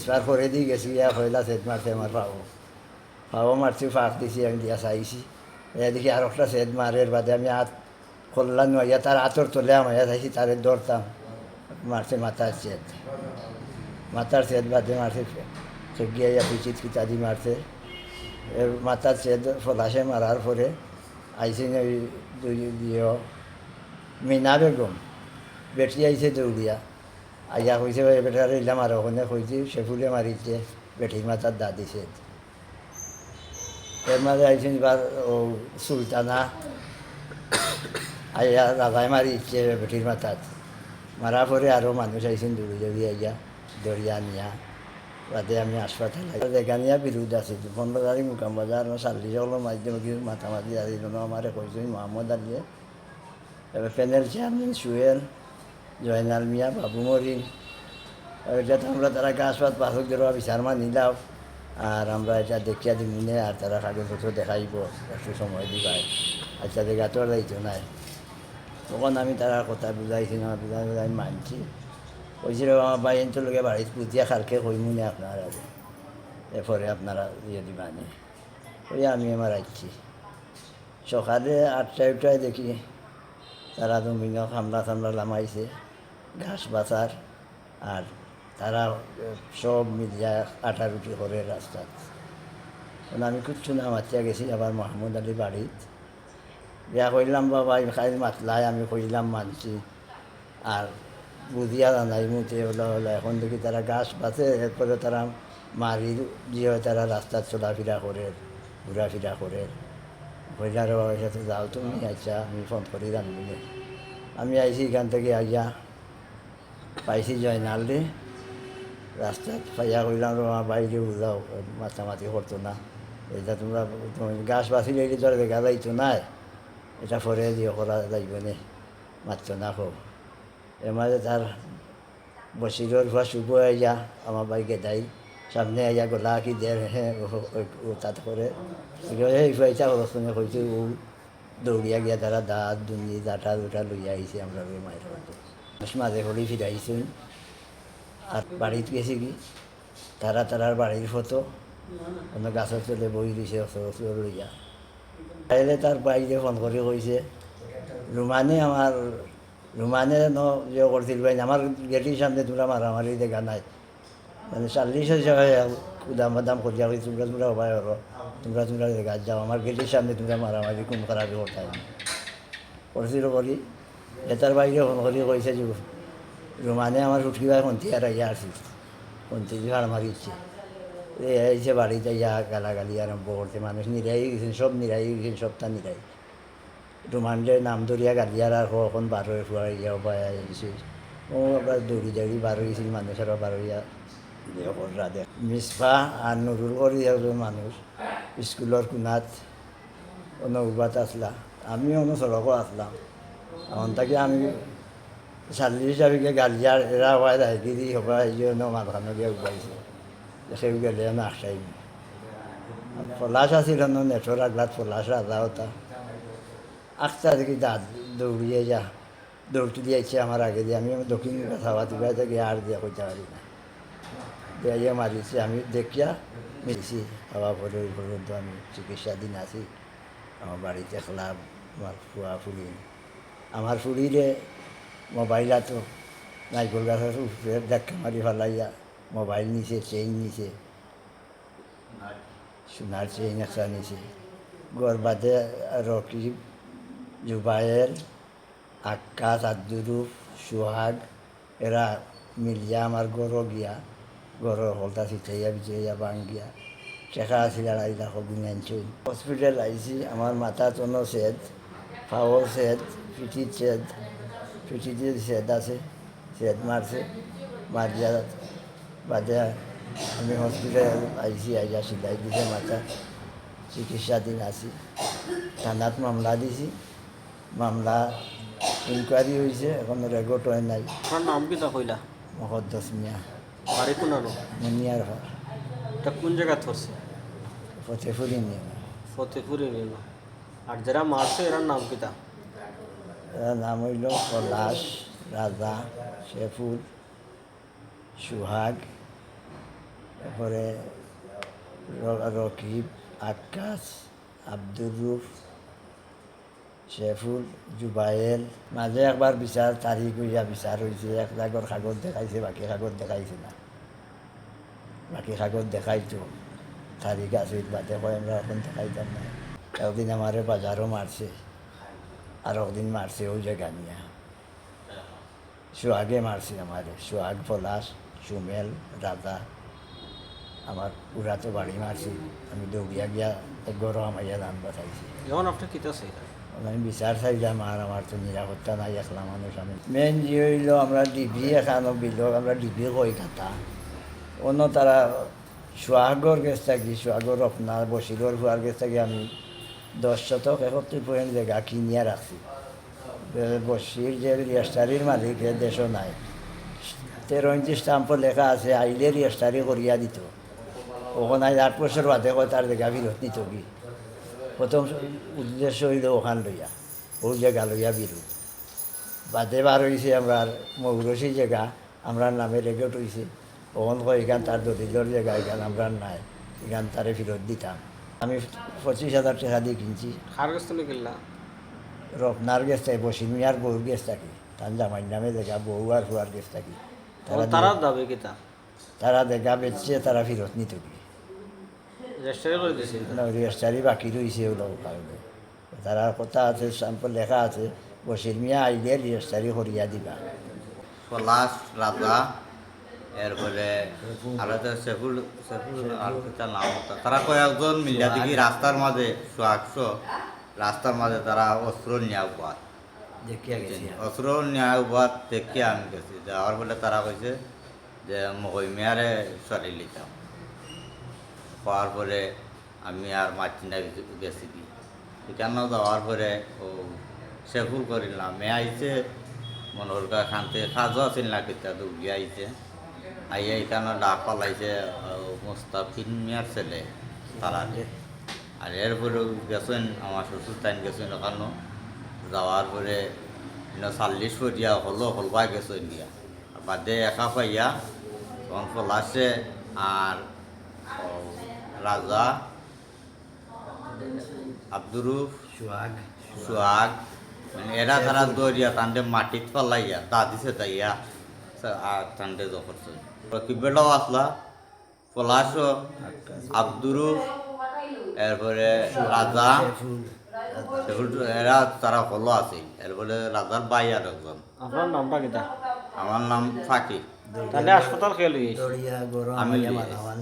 মিসবার করে দিয়ে গেছি ইয়া হইলা সেদ মারছে আমার পাও মারছি ফাঁক দিছি আমি দিয়া চাইছি এদিকে আর একটা সেদ মারের বাদে আমি হাত করলাম ইয়া তার হাতর তোলে আমার চাইছি তারে ধরতাম মারছে মাথার সেদ বাদে মারছে সে গিয়ে ইয়া পিচিত কিতাদি মারছে মাথার সেদ ফলাশে মারার পরে আইসিন ওই দুই দিয়ে মিনা বেগম বেটি আইছে দৌড়িয়া আইয়া কইছে বেটার ইলাম আর ওখানে কইছি সে ফুলে মারিছে বেটির মাথার দা দিছে এর মাঝে আইসিন এবার ও সুলতানা আইয়া রাজায় মারিছে বেটির মাথাত মারার পরে আরও মানুষ আইসিন দৌড়ি দৌড়ি আইয়া দরিয়া নিয়া বাদে আমি হাসপাতালে দেখা নিয়া বিরোধ আছে 15 তারিখ মুকাম বাজার 40 হলের মাধ্যমে কিছু মাথামাতি আসিল আমারে কইছেন মোহাম্মদ আলিয়ে এবার প্যানেল চেয়ারম্যান সুয়েল জয়নাল মিয়া বাবু মরিন এটা তো আমরা তারা গাছপাত পাথর দেওয়া বিচার নিলাম আর আমরা এটা দেখিয়া দিমুনে আর তারা কাগজপত্র দেখাইব একটু সময় দিবাই আচ্ছা দেখা তো যাইতো নাই তখন আমি তারা কথা বুঝাইছি না বুঝাই মানছি কইছিল আমার বাইনটোর লোকে বাড়িতে পুজিয়া খালকে কইমুনে আপনারা এরপরে আপনারা ইয়ে দিবানি ওই আমি আমার আসছি সকালে 8টায় দেখি তারা জমিন খামলা টামলা লামাইছে ঘাস বাছার আর তারা সব মিলিয়া আটা রুটি করে রাস্তাত আমি কিচ্ছু না মাতিয়া গেছি আবার মাহমুদ আলী বাড়িত বিয়া কইলাম বাবা খাই মাতলাই আমি কইলাম মানছি আর বুঝিয়া জানাই মুতে হলো এখন দেখি তারা ঘাস বাঁচে এরপরে তারা মারি দিয়ে তারা রাস্তার চলাফেরা করে ঘোরাফেরা করে কইলার বাবার সাথে যাও তুমি আচ্ছা আমি ফোন করি জানবি আমি আইসি এখান থেকে আইয়া পাইছি জয়নালরে রাস্তাত পাইয়া কইলাম আমার বাইরে বুঝাও মাতামাতি করতো না এটা তোমরা গাছ বাঁচিলে এই ধরে দেখা যাইতো না এটা পরে দিয়ে করা যাইবে না মারতো না হোক এর মাঝে তার বসিরের ভুয়া শুভ আইয়া আমার বাইকে দেয় সামনে আইয়া গোলা কি দেয় হ্যাঁ ও তাত করে এই পয়সা খরচনে কইছে ও দৌড়িয়া গিয়া তারা দাঁত দুনি দাঁটা দুটা লইয়া আইছে আমরা ওই মায়ের মাঝে হলি ফিরাইছেন আর বাড়িতে গেছি কি তারার বাড়ির ফটো অন্য গাছের চলে বই দিছে লইয়া তাইলে তার বাইরে ফোন করে কইছে রুমানে ইয়ে করছিল ভাই আমার গেটির সামনে তোমরা মারামারি দেখা নাই মানে 40 দাম দাম করিয়া হই তোমরা হবাই হলো তোমরা দেখা যাও আমার গেটির সামনে তোমরা মারামারি কোন খারাপি করতাই করছিল করি এটার বাইরে ফোন করি কইছে যে রুমানে আমার উঠিবার কন্তি আর ইয়া আসি কন্তি ভাড় মারিচ্ছে এইছে বাড়িতে ইয়া গালাগালি আরম্ভ করতে মানুষ নিরাই গেছেন সব নিরাই গেছেন সবটা নিরাই রুমানলে নাম ধরিয়া গালিয়ার আর কখন বার হয়ে ফুয়ার ইয়া পায় আইছে ও আবার দৌড়ি দাঁড়ি বার হয়েছিল মানুষেরও বার হইয়া দেখ মিসফা আর নুরুল করি মানুষ স্কুলের কোনাত অনুবাদ আসলা আমি সড়কও আসলাম এখন তাকে আমি 40 হিসাবে গালিয়ার এরা হওয়া যায় দিদি হবা এই জন্য মাঝখানে গিয়ে উবাইছে সেও গেলে না আসাই পলাশ আসিল নেটর আগলাত পলাশ রাজা হতা আখটা দেখি দাঁত দৌড়িয়ে যা দৌড়তে দিয়েছে আমার আগে দিয়ে আমি দক্ষিণ খাওয়া দিবা থেকে আর দিয়ে কইতে পারি না দিয়ে মারিছে আমি দেখিয়া মিলছি খাওয়া পরে ওই পর্যন্ত আমি চিকিৎসাধীন আছি আমার বাড়িতে খেলাম আমার ফুড়ি আমার ফুড়িরে মোবাইল তো নাইকল গাছের উপরে দেখা মারি ফেলাইয়া মোবাইল নিছে চেইন নিছে সোনার চেইন একটা নিছে গরবাদে রকিব জুবায়ের আক্কাস আব্দুরুফ সোহাগ এরা মিলিয়া আমার গরো গিয়া গরর হলতা ছিটাইয়া বিচাইয়া বাঙ্গিয়া টেকা আছিল 2.5 লাখ আনছুন হসপিটাল আইছি আমার মাথা তনো সেদ পাওয়ার সেদ পিঠিতে সেদ আছে সেদ মারছে মারিয়া বাদে আমি হসপিটাল আইছি আইয়া সিলাই দিছে মাথা চিকিৎসাধীন আছি থানাত মামলা দিছি মামলা ইনকোয়ারি হয়েছে এখন রেকর্ড হয় নাই আপনার নাম কি তা কইলা মকদ্দস মিয়া বাড়ি কোন আরো মুনিয়ার ঘর এটা কোন জায়গা ধরছে ফতেপুরি নিয়ে ফতেপুরে নিল আর যারা মারছে এরার নাম কি তা এর নাম হইল পলাশ রাজা শেফুল সোহাগ এরপরে রকিব, আক্কাস, আব্দুর রুফ, শেফুল, জুবায়েল। মাঝে একবার বিচার তারিখ হইয়া বিচার হয়েছে, এক জাগর কাগজ দেখাইছে, বাকি কাগজ দেখাইছে না। বাকি কাগজ দেখাইতো, তারিখ আছে বাদে কয় আমরা এখন দেখাইতাম না। একদিন আমারে বাজারও মারছে, আর একদিন মারছে ওই জায়গা নিয়া। সোহাগে মারছে আমারে, সোহাগ, পলাশ, সুমেল, রাজা। আমার উড়াতো বাড়ি মারছি, আমি দৌড়িয়া গিয়া গরম আমাইয়া ধান বাঁচাইছি। এখন আপনি কিতা চাই আমি বিচার চাইলাম, আর আমার তো নিরাপত্তা নাই, একলা মানুষ আমি। মেন যে হইল আমরা ডিবি এখানো বিল, আমরা ডিবি কই খাতা অন্য তারা সোহাগর গেছ থাকি, সোহাগর আপনার বসিরর ফুয়ার গেছ থাকি আমি 10 শতক 71 জায়গা কিনিয়া রাখছি। বসির যে রেজিস্ট্রারির মালিক এ দেশও নাই, 13 ইঞ্চি স্টাম্পও লেখা আছে, আইলে রেজিস্ট্রারি করিয়া দিত। ওখানে 8 বছর বাদে কয় তার জায়গা ফিরত নিত কি। প্রথম উদ্দেশ্য হইল ওখান লইয়া, ওই জায়গা লইয়া বিরু বাদে বার হয়েছে আমরা মৌরসি জায়গা আমরা নামে রেকর্ড হয়েছে। ওখান কয় এখান তার দলিলর জায়গা, এখান আমরা নাই, এখান তারে ফেরত দিতাম। আমি 25,000 টাকা দিয়ে কিনছি। কার কাছ থেকে কিনলা রপনার গেছ থাকি, বসির মিয়ার বউর গেছ থাকি, তার জামাই নামে জায়গা, বউ আর হুয়ার গেছ থাকি। তারা দাবি কিতা তারা জায়গা বেচছে, তারা ফেরত নিত কি। রেজিস্টারি করে দিয়েছে রেজিস্ট্রারি বাকি রয়েছে ওগুলো কারণে। তারা কথা আছে, স্যাম্পল লেখা আছে, বসির মিয়া আইলে রেজিস্ট্রারি করিয়া দিবা। পলাশ, রাজা, এরপরে আর একটা সেফুল সেফুল আর একটা নাম হতো। তারা কয়েকজন মিলিয়া দেখি রাস্তার মাঝে রাস্তার মাঝে তারা অস্ত্র নিয়ে উপহার দেখিয়া গেছি। অস্ত্র নিয়ে উপহার দেখে আমি গেছি, যাওয়ার ফলে তারা কইছে যে মহিমিয়ারে সরি লিতাম। পাওয়ার পরে আমি আর মার্চিনা গেছি কি এখানে যাওয়ার পরে ও সেফুল করিলাম মে আইছে মনোহর খানতে সাজও আছিল না কিতা দৌড়িয়ে আইছে, আইয়া এখানে ডাক পালাইছে মুস্তাফিন মিয়ার ছেলে তারা। আর এরপরেও গেছেন আমার শ্বশুর টাইম গেছেন ওখানে, যাওয়ার পরে 40 ফুটিয়া হলবা গেছেন গিয়া বাদে একা পাইয়া তখন পলাশে আর রাজা, আব্দুরুফ, সোহাগ মানে এরা তারা দৌড়িয়া টান্ডে মাটিত পালাইয়া দা দিছে তাইয়া আর টান্ডে জখরছে। রকিবেটাও আসলা, পলাশও, আব্দুরুফ, এরপরে রাজা, এরা তারা হলো আছে। এরপরে রাজার ভাই আর একজন। আপনার নামটা কিতা? আমার নাম ফাঁকি। তাহলে হাসপাতাল খেয়ে লইয়েছি দড়িয়া গরম আমি আমাইয়া লিয়ে মালামাল